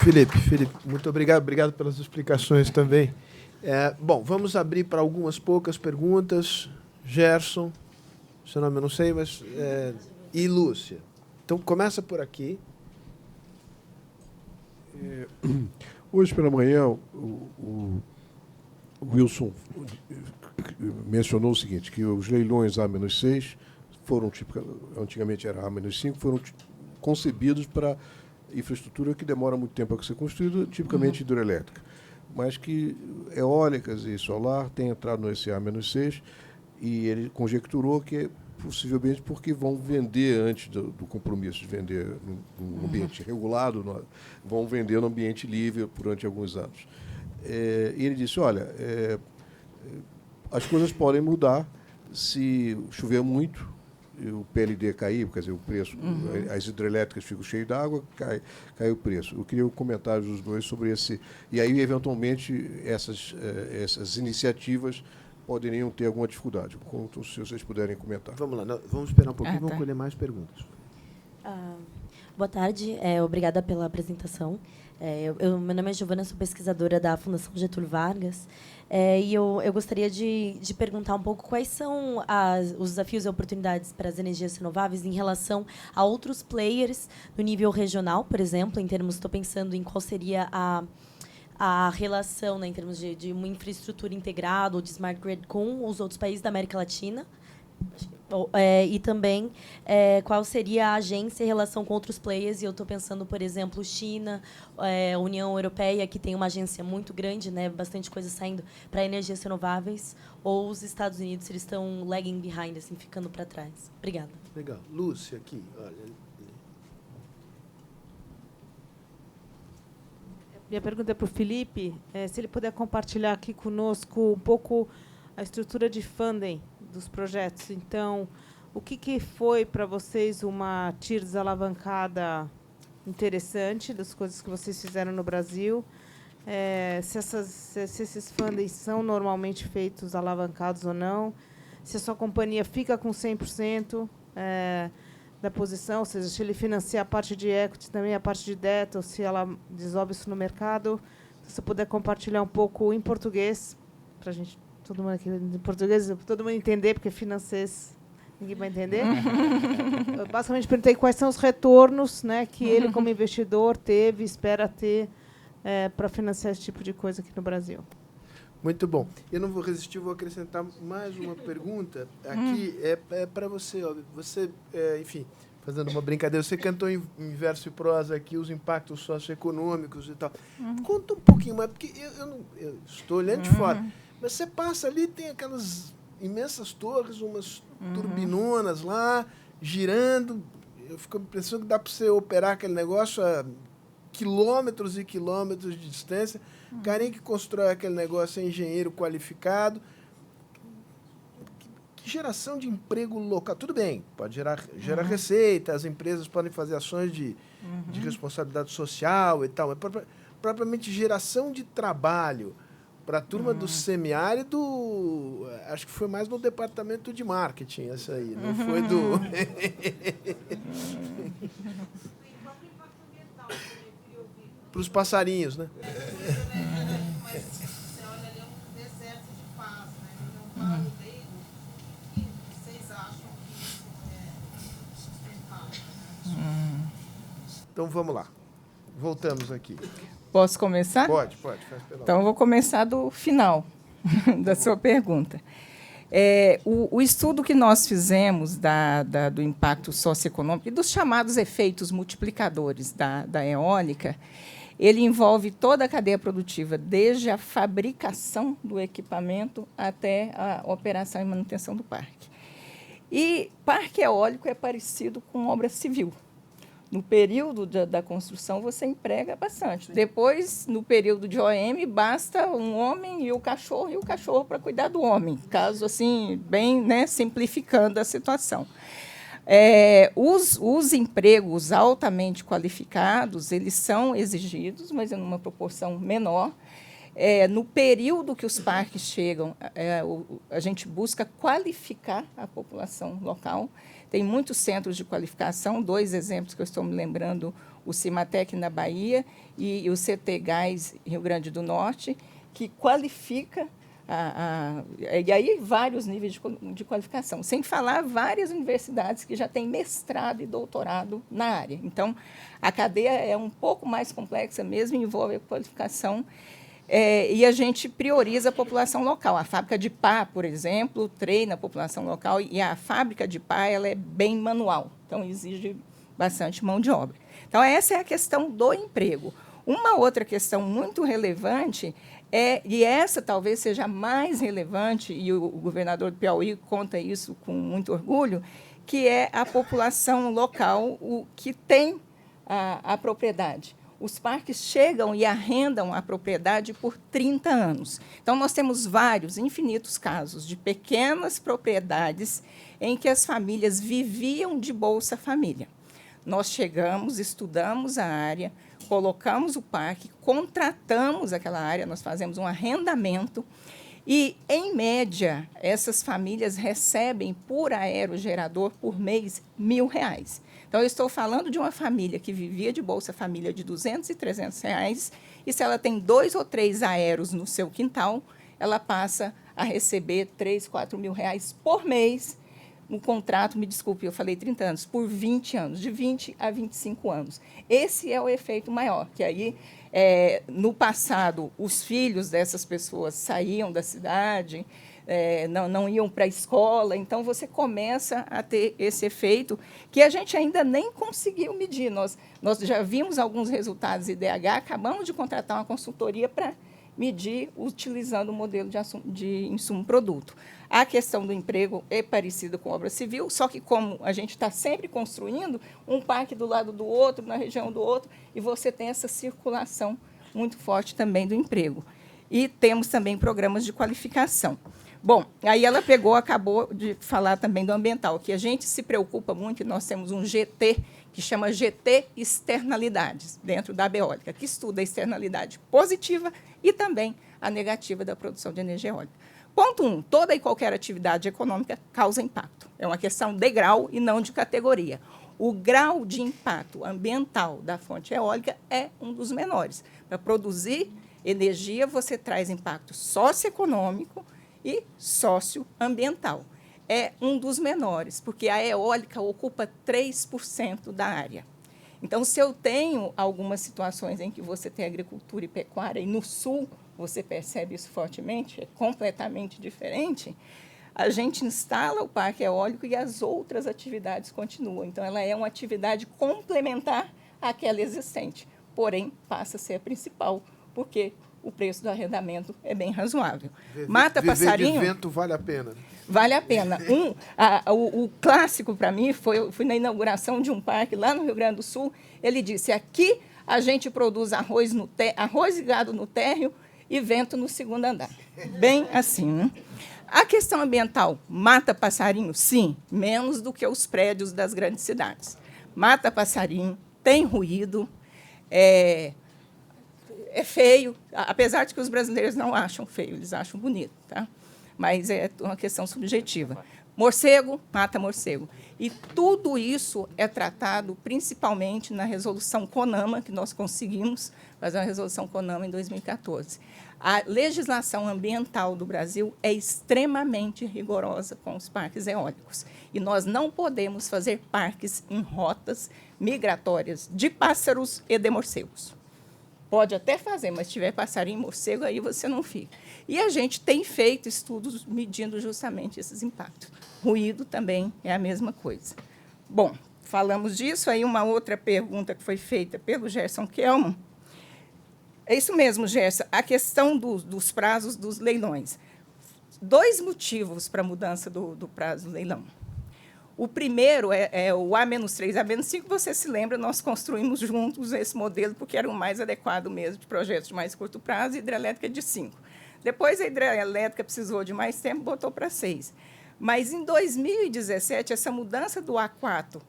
Felipe, muito obrigado pelas explicações também. Bom, vamos abrir para algumas poucas perguntas. Gerson, seu nome eu não sei, mas... e Lúcia. Então, começa por aqui. Hoje pela manhã, o Wilson mencionou o seguinte, que os leilões A-6 foram, antigamente era A-5, foram concebidos para infraestrutura que demora muito tempo a ser construída, tipicamente hidroelétrica, mas que eólicas e solar têm entrado nesse A-6 e ele conjecturou que é possivelmente porque vão vender antes do compromisso de vender no ambiente regulado, vão vender no ambiente livre durante alguns anos. E ele disse, olha, as coisas podem mudar se chover muito, o PLD cair, quer dizer, o preço, as hidrelétricas ficam cheias d'água, cai o preço. Eu queria um comentário dos dois sobre esse... E aí, eventualmente, essas iniciativas poderiam ter alguma dificuldade. Se vocês puderem comentar. Vamos lá, vamos esperar um pouquinho, vamos colher mais perguntas. Boa tarde, obrigada pela apresentação. Meu nome é Giovana, sou pesquisadora da Fundação Getúlio Vargas, e eu gostaria de perguntar um pouco quais são os desafios e oportunidades para as energias renováveis em relação a outros players no nível regional, por exemplo, em termos, estou pensando em qual seria a relação, né, em termos de uma infraestrutura integrada ou de smart grid com os outros países da América Latina, e também qual seria a agência em relação com outros players. E eu estou pensando, por exemplo, China, União Europeia, que tem uma agência muito grande, né, bastante coisa saindo para energias renováveis, ou os Estados Unidos, eles estão lagging behind, assim, ficando para trás. Obrigada. Legal. Lúcia, aqui, olha. Minha pergunta é para o Felipe, se ele puder compartilhar aqui conosco um pouco a estrutura de funding dos projetos. Então, o que foi para vocês uma TIR desalavancada interessante das coisas que vocês fizeram no Brasil? Se esses fundings são normalmente feitos alavancados ou não? Se a sua companhia fica com 100% da posição, ou seja, se ele financia a parte de equity, também a parte de debt, ou se ela dissolve isso no mercado. Se você puder compartilhar um pouco em português, para a gente, todo mundo aqui em português, todo mundo entender, porque francês ninguém vai entender. Eu basicamente perguntei quais são os retornos, né, que ele, como investidor, teve, espera ter para financiar esse tipo de coisa aqui no Brasil. Muito bom. Eu não vou resistir, vou acrescentar mais uma pergunta. Aqui é para você. Ó, você, enfim, fazendo uma brincadeira, você cantou em verso e prosa aqui os impactos socioeconômicos e tal. Conta um pouquinho mais, porque eu estou olhando de fora. Mas você passa ali, tem aquelas imensas torres, umas turbinonas lá, girando. Eu fico pensando que dá para você operar aquele negócio a quilômetros e quilômetros de distância. O carinha que constrói aquele negócio é engenheiro qualificado. Que geração de emprego local? Tudo bem, pode gerar receita, as empresas podem fazer ações de responsabilidade social e tal, mas propriamente geração de trabalho para a turma do semiárido, acho que foi mais no departamento de marketing essa aí, não foi do... Para os passarinhos, né? Mas você olha ali, é um deserto de paz, né? Ele não para no meio. O que vocês acham que isso é sustentável? Né? Então, vamos lá. Voltamos aqui. Posso começar? Pode. Então, eu vou começar do final da sua pergunta. O estudo que nós fizemos do impacto socioeconômico e dos chamados efeitos multiplicadores da eólica, ele envolve toda a cadeia produtiva, desde a fabricação do equipamento até a operação e manutenção do parque. E parque eólico é parecido com obra civil. No período da construção, você emprega bastante. Depois, no período de OM, basta um homem e o cachorro para cuidar do homem. Caso, assim, bem, né, simplificando a situação. Os empregos altamente qualificados, eles são exigidos, mas em uma proporção menor. No período que os parques chegam, a gente busca qualificar a população local. tem muitos centros de qualificação, 2 exemplos que eu estou me lembrando, o Cimatec na Bahia e o CT Gás Rio Grande do Norte, que qualifica, e aí vários níveis de qualificação, sem falar várias universidades que já têm mestrado e doutorado na área. Então, a cadeia é um pouco mais complexa mesmo, envolve a qualificação, e a gente prioriza a população local. A fábrica de pá, por exemplo, treina a população local, e a fábrica de pá ela é bem manual, então exige bastante mão de obra. Então, essa é a questão do emprego. Uma outra questão muito relevante e essa talvez seja mais relevante, e o governador do Piauí conta isso com muito orgulho, que é a população local que tem a propriedade. Os parques chegam e arrendam a propriedade por 30 anos. Então, nós temos vários, infinitos casos de pequenas propriedades em que as famílias viviam de Bolsa Família. Nós chegamos, estudamos a área, colocamos o parque, contratamos aquela área, nós fazemos um arrendamento e, em média, essas famílias recebem por aerogerador por mês R$1.000. Então, eu estou falando de uma família que vivia de Bolsa Família de R$200 e R$300, e se ela tem 2 ou 3 aeros no seu quintal, ela passa a receber R$3.000, R$4.000 por mês. No contrato, me desculpe, eu falei 30 anos, por 20 anos, de 20 a 25 anos. Esse é o efeito maior, que aí, no passado, os filhos dessas pessoas saíam da cidade, não iam para a escola, então você começa a ter esse efeito que a gente ainda nem conseguiu medir. Nós já vimos alguns resultados IDH, acabamos de contratar uma consultoria para medir utilizando o modelo de insumo-produto. A questão do emprego é parecida com obra civil, só que como a gente está sempre construindo um parque do lado do outro, na região do outro, e você tem essa circulação muito forte também do emprego. E temos também programas de qualificação. Bom, aí ela acabou de falar também do ambiental, que a gente se preocupa muito, e nós temos um GT, que chama GT Externalidades, dentro da Beólica, que estuda a externalidade positiva e também a negativa da produção de energia eólica. Ponto 1, toda e qualquer atividade econômica causa impacto. É uma questão de grau e não de categoria. O grau de impacto ambiental da fonte eólica é um dos menores. Para produzir energia, você traz impacto socioeconômico e socioambiental. É um dos menores, porque a eólica ocupa 3% da área. Então, se eu tenho algumas situações em que você tem agricultura e pecuária, e no sul você percebe isso fortemente, é completamente diferente, a gente instala o parque eólico e as outras atividades continuam. Então, ela é uma atividade complementar àquela existente, porém, passa a ser a principal, porque o preço do arrendamento é bem razoável. Mata passarinho... Viver de vento vale a pena. Vale a pena. O clássico, para mim, fui na inauguração de um parque lá no Rio Grande do Sul. Ele disse, aqui a gente produz arroz e gado no térreo e vento no segundo andar. Bem assim, né? A questão ambiental, mata passarinho? Sim, menos do que os prédios das grandes cidades. Mata passarinho, tem ruído, é feio, apesar de que os brasileiros não acham feio, eles acham bonito, tá? Mas é uma questão subjetiva. Morcego, mata morcego. E tudo isso é tratado principalmente na resolução CONAMA, que nós conseguimos fazer uma resolução CONAMA em 2014. A legislação ambiental do Brasil é extremamente rigorosa com os parques eólicos. E nós não podemos fazer parques em rotas migratórias de pássaros e de morcegos. Pode até fazer, mas se tiver passarinho e morcego, aí você não fica. E a gente tem feito estudos medindo justamente esses impactos. Ruído também é a mesma coisa. Bom, falamos disso. Aí uma outra pergunta que foi feita pelo Gerson Kelman. É isso mesmo, Gerson, a questão dos prazos dos leilões. 2 motivos para a mudança do prazo do leilão. O primeiro é o A-3, A-5, você se lembra, nós construímos juntos esse modelo, porque era o mais adequado mesmo de projetos de mais curto prazo, e hidrelétrica de 5. Depois, a hidrelétrica precisou de mais tempo, botou para 6. Mas, em 2017, essa mudança do A4,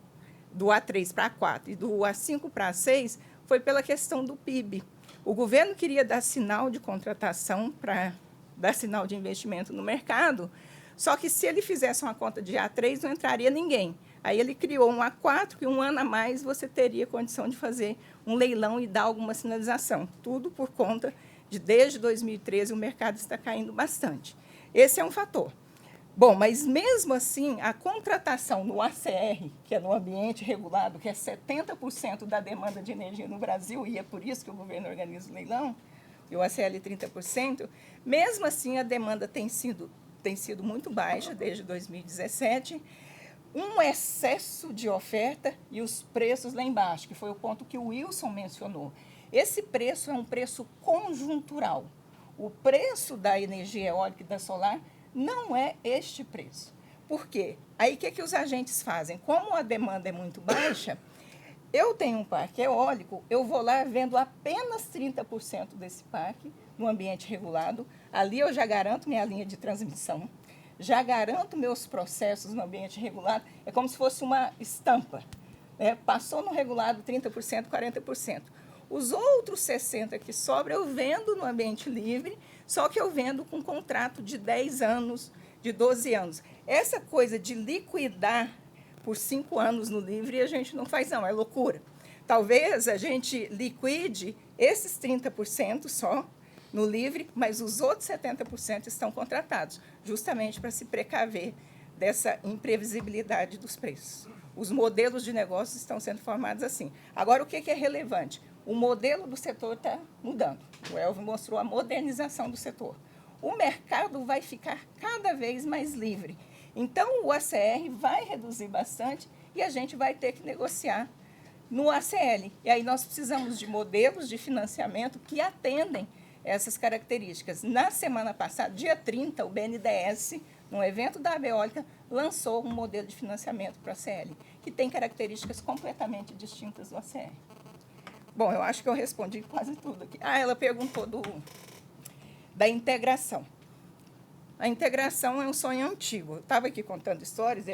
do A3 para A4 e do A5 para A6 foi pela questão do PIB. O governo queria dar sinal de contratação para dar sinal de investimento no mercado, só que, se ele fizesse uma conta de A3, não entraria ninguém. Aí ele criou um A4, que um ano a mais você teria condição de fazer um leilão e dar alguma sinalização. Tudo por conta de, desde 2013, o mercado está caindo bastante. Esse é um fator. Bom, mas mesmo assim, a contratação no ACR, que é no ambiente regulado, que é 70% da demanda de energia no Brasil, e é por isso que o governo organiza o leilão, e o ACL 30%, mesmo assim a demanda tem sido muito baixa desde 2017, um excesso de oferta e os preços lá embaixo, que foi o ponto que o Wilson mencionou. Esse preço é um preço conjuntural. O preço da energia eólica e da solar não é este preço. Por quê? Aí o que os agentes fazem? Como a demanda é muito baixa, eu tenho um parque eólico, eu vou lá vendo apenas 30% desse parque no ambiente regulado. Ali eu já garanto minha linha de transmissão, já garanto meus processos no ambiente regulado. É como se fosse uma estampa, né? Passou no regulado 30%, 40%. Os outros 60% que sobram eu vendo no ambiente livre, só que eu vendo com contrato de 10 anos, de 12 anos. Essa coisa de liquidar por 5 anos no livre, a gente não faz, não, é loucura. Talvez a gente liquide esses 30% só no livre, mas os outros 70% estão contratados, justamente para se precaver dessa imprevisibilidade dos preços. Os modelos de negócios estão sendo formados assim. Agora, o que é relevante? O modelo do setor está mudando. O Elvio mostrou a modernização do setor. O mercado vai ficar cada vez mais livre. Então, o ACR vai reduzir bastante e a gente vai ter que negociar no ACL. E aí nós precisamos de modelos de financiamento que atendem essas características. Na semana passada, dia 30, o BNDES, num evento da Abeólica, lançou um modelo de financiamento para o ACL, que tem características completamente distintas do ACR. Bom, eu acho que eu respondi quase tudo aqui. Ela perguntou da integração. A integração é um sonho antigo. Eu estava aqui contando histórias,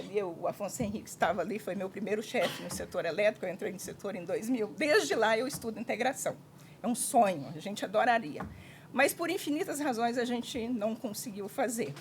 o Afonso Henrique estava ali, foi meu primeiro chefe no setor elétrico, eu entrei no setor em 2000. Desde lá eu estudo integração. É um sonho, a gente adoraria. Mas, por infinitas razões, a gente não conseguiu fazer.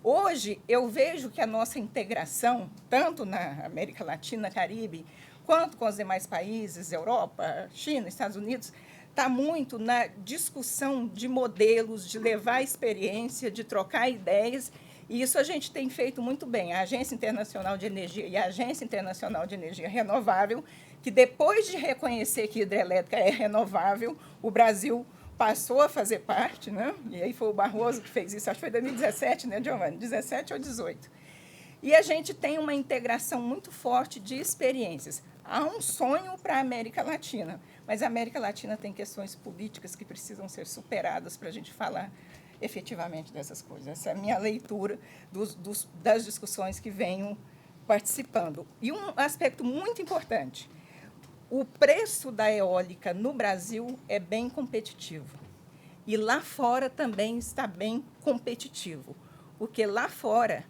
Hoje, eu vejo que a nossa integração, tanto na América Latina, Caribe, quanto com os demais países, Europa, China, Estados Unidos, está muito na discussão de modelos, de levar experiência, de trocar ideias, e isso a gente tem feito muito bem. A Agência Internacional de Energia e a Agência Internacional de Energia Renovável, que depois de reconhecer que hidrelétrica é renovável, o Brasil passou a fazer parte, né? E aí foi o Barroso que fez isso, acho que foi em 2017, né, Giovanni? 17 ou 18. E a gente tem uma integração muito forte de experiências. Há um sonho para a América Latina, mas a América Latina tem questões políticas que precisam ser superadas para a gente falar efetivamente dessas coisas. Essa é a minha leitura das discussões que venho participando. E um aspecto muito importante, o preço da eólica no Brasil é bem competitivo. E lá fora também está bem competitivo, porque lá fora,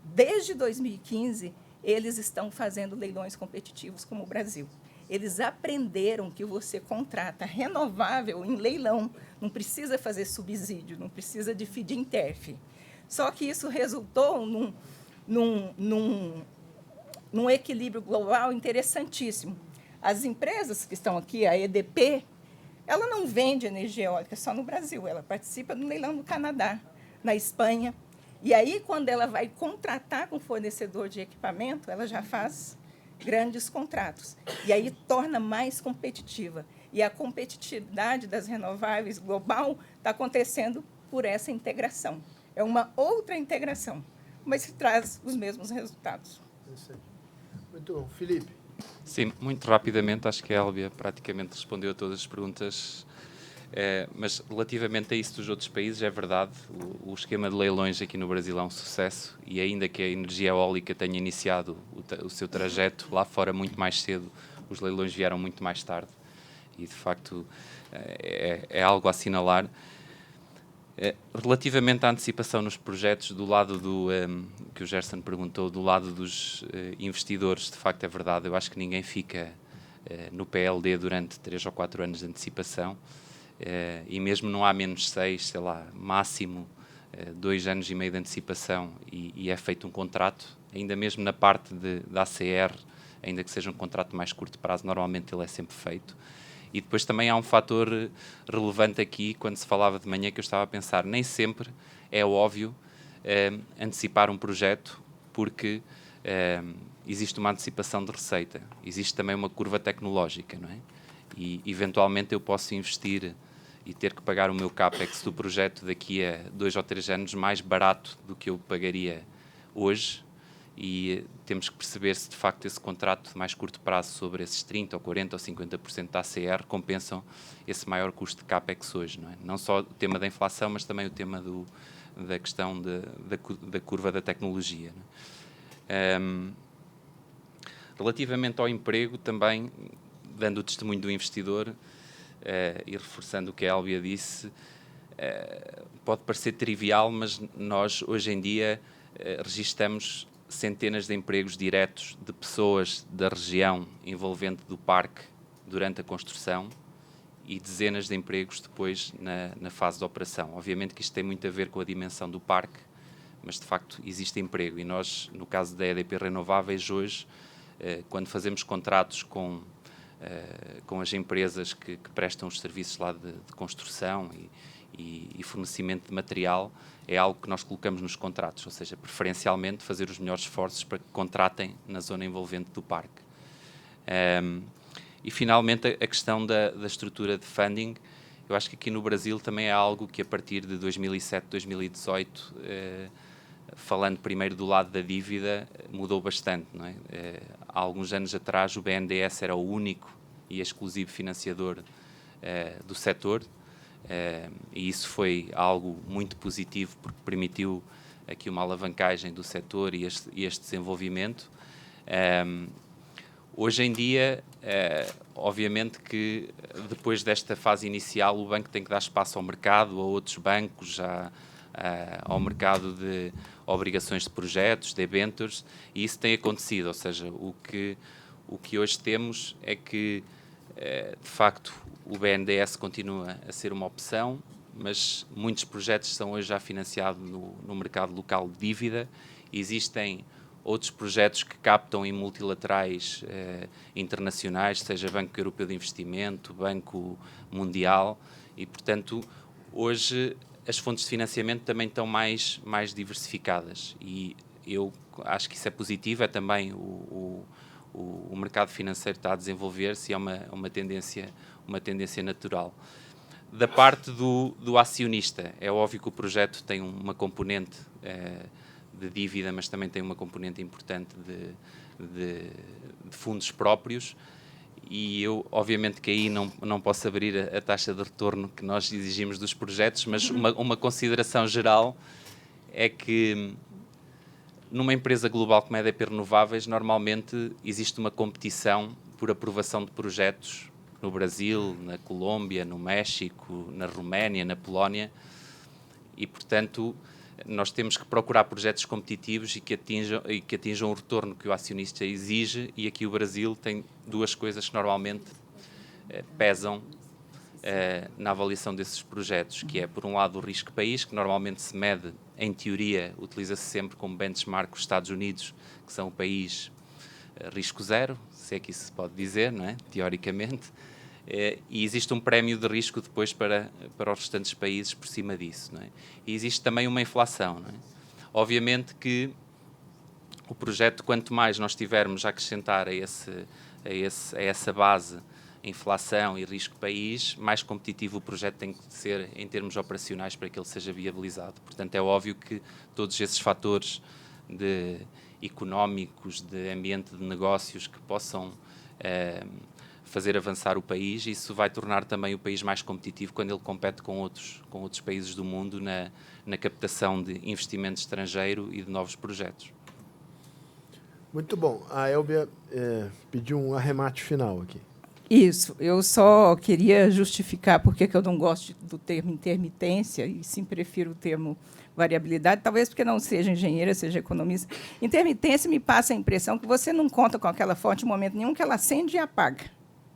desde 2015, eles estão fazendo leilões competitivos como o Brasil. Eles aprenderam que você contrata renovável em leilão, não precisa fazer subsídio, não precisa de feed-in-tariff. Só que isso resultou num equilíbrio global interessantíssimo. As empresas que estão aqui, a EDP, ela não vende energia eólica só no Brasil, ela participa do leilão no Canadá, na Espanha. E aí, quando ela vai contratar com fornecedor de equipamento, ela já faz grandes contratos. E aí torna mais competitiva. E a competitividade das renováveis global está acontecendo por essa integração. É uma outra integração, mas que traz os mesmos resultados. Muito bom. Filipe. Sim, muito rapidamente, acho que a Elvia praticamente respondeu a todas as perguntas. Mas relativamente a isso dos outros países, é verdade, o esquema de leilões aqui no Brasil é um sucesso e ainda que a energia eólica tenha iniciado o seu trajeto lá fora muito mais cedo, os leilões vieram muito mais tarde e, de facto, é algo a assinalar. Relativamente à antecipação nos projetos, do lado que o Gerson perguntou, do lado dos investidores, de facto é verdade, eu acho que ninguém fica no PLD durante 3 ou 4 anos de antecipação. E mesmo não há menos 6, sei lá, máximo 2 anos e meio de antecipação e é feito um contrato, ainda mesmo na parte da ACR, ainda que seja um contrato de mais curto prazo, normalmente ele é sempre feito. E depois também há um fator relevante aqui, quando se falava de manhã, que eu estava a pensar, nem sempre é óbvio antecipar um projeto, porque existe uma antecipação de receita, existe também uma curva tecnológica, não é? E, eventualmente, eu posso investir e ter que pagar o meu CAPEX do projeto daqui a 2 ou 3 anos mais barato do que eu pagaria hoje, e temos que perceber se, de facto, esse contrato de mais curto prazo sobre esses 30% ou 40% ou 50% da ACR compensam esse maior custo de CAPEX hoje, não é? Não só o tema da inflação, mas também o tema da questão da curva da tecnologia, não é? Relativamente ao emprego, também, dando o testemunho do investidor e reforçando o que a Elbia disse, pode parecer trivial, mas nós, hoje em dia, registramos centenas de empregos diretos de pessoas da região envolvente do parque durante a construção e dezenas de empregos depois na fase de operação. Obviamente que isto tem muito a ver com a dimensão do parque, mas, de facto, existe emprego. E nós, no caso da EDP Renováveis, hoje, quando fazemos contratos com as empresas que prestam os serviços lá de construção e fornecimento de material, é algo que nós colocamos nos contratos, ou seja, preferencialmente fazer os melhores esforços para que contratem na zona envolvente do parque. E, finalmente, a questão da estrutura de funding. Eu acho que aqui no Brasil também é algo que, a partir de 2007, 2018, falando primeiro do lado da dívida, mudou bastante, não é? Há alguns anos atrás o BNDES era o único e exclusivo financiador do setor, e isso foi algo muito positivo, porque permitiu aqui uma alavancagem do setor e este desenvolvimento. Hoje em dia, obviamente que depois desta fase inicial o banco tem que dar espaço ao mercado, a outros bancos, ao mercado de obrigações de projetos, de debêntures, e isso tem acontecido, ou seja, o que hoje temos é que, de facto, o BNDES continua a ser uma opção, mas muitos projetos são hoje já financiados no mercado local de dívida. Existem outros projetos que captam em multilaterais internacionais, seja Banco Europeu de Investimento, Banco Mundial, e, portanto, hoje as fontes de financiamento também estão mais diversificadas, e eu acho que isso é positivo. É também o mercado financeiro está a desenvolver-se e é uma tendência natural. Da parte do acionista, é óbvio que o projeto tem uma componente de dívida, mas também tem uma componente importante de fundos próprios, e eu, obviamente, que aí não posso abrir a taxa de retorno que nós exigimos dos projetos, mas uma consideração geral é que numa empresa global como a EDP Renováveis, normalmente existe uma competição por aprovação de projetos no Brasil, na Colômbia, no México, na Roménia, na Polónia, e, portanto, nós temos que procurar projetos competitivos e que atinjam o retorno que o acionista exige, e aqui o Brasil tem duas coisas que normalmente pesam na avaliação desses projetos, que é, por um lado, o risco país, que normalmente se mede, em teoria, utiliza-se sempre como benchmark os Estados Unidos, que são o país risco zero, se é que isso se pode dizer, não é? Teoricamente, e existe um prémio de risco depois para os restantes países por cima disso, não é? E existe também uma inflação, não é? Obviamente que o projeto, quanto mais nós tivermos a acrescentar a essa base inflação e risco país, mais competitivo o projeto tem que ser em termos operacionais para que ele seja viabilizado. Portanto, é óbvio que todos esses fatores económicos, de ambiente de negócios que possam fazer avançar o país, isso vai tornar também o país mais competitivo quando ele compete com outros países do mundo na captação de investimento estrangeiro e de novos projetos. Muito bom. A Elbia pediu um arremate final aqui. Isso. Eu só queria justificar por que eu não gosto do termo intermitência e sim prefiro o termo variabilidade, talvez porque não seja engenheira, seja economista. Intermitência me passa a impressão que você não conta com aquela fonte em momento nenhum, que ela acende e apaga.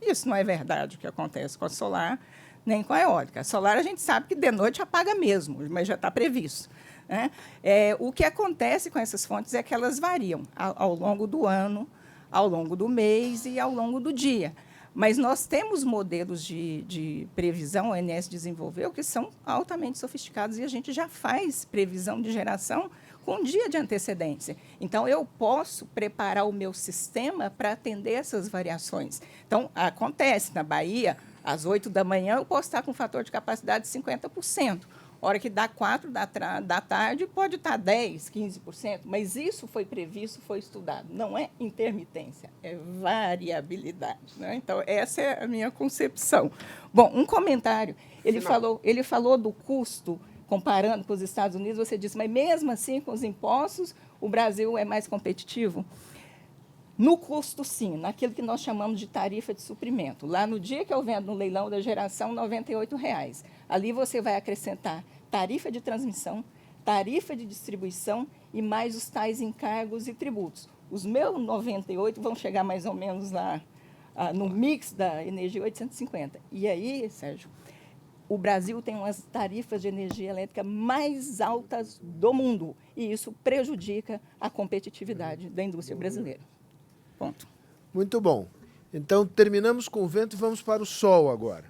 Isso não é verdade o que acontece com a solar, nem com a eólica. A solar a gente sabe que de noite apaga mesmo, mas já está previsto. né? O que acontece com essas fontes é que elas variam ao longo do ano, ao longo do mês e ao longo do dia. Mas nós temos modelos de previsão, a ONS desenvolveu, que são altamente sofisticados, e a gente já faz previsão de geração com um dia de antecedência. Então, eu posso preparar o meu sistema para atender essas variações. Então, acontece na Bahia, às 8 da manhã, eu posso estar com um fator de capacidade de 50%. A hora que dá 4 da tarde, pode estar 10%, 15%, mas isso foi previsto, foi estudado. Não é intermitência, é variabilidade, né? Então, essa é a minha concepção. Bom, um comentário. Ele falou do custo, comparando com os Estados Unidos, você disse, mas mesmo assim, com os impostos, o Brasil é mais competitivo? No custo, sim, naquilo que nós chamamos de tarifa de suprimento. Lá no dia que eu vendo no leilão da geração, R$ 98,00. Ali você vai acrescentar tarifa de transmissão, tarifa de distribuição e mais os tais encargos e tributos. Os meus 98 vão chegar mais ou menos lá no mix da energia 850. E aí, Sérgio, o Brasil tem umas tarifas de energia elétrica mais altas do mundo, e isso prejudica a competitividade da indústria brasileira. Ponto. Muito bom. Então, terminamos com o vento e vamos para o sol agora.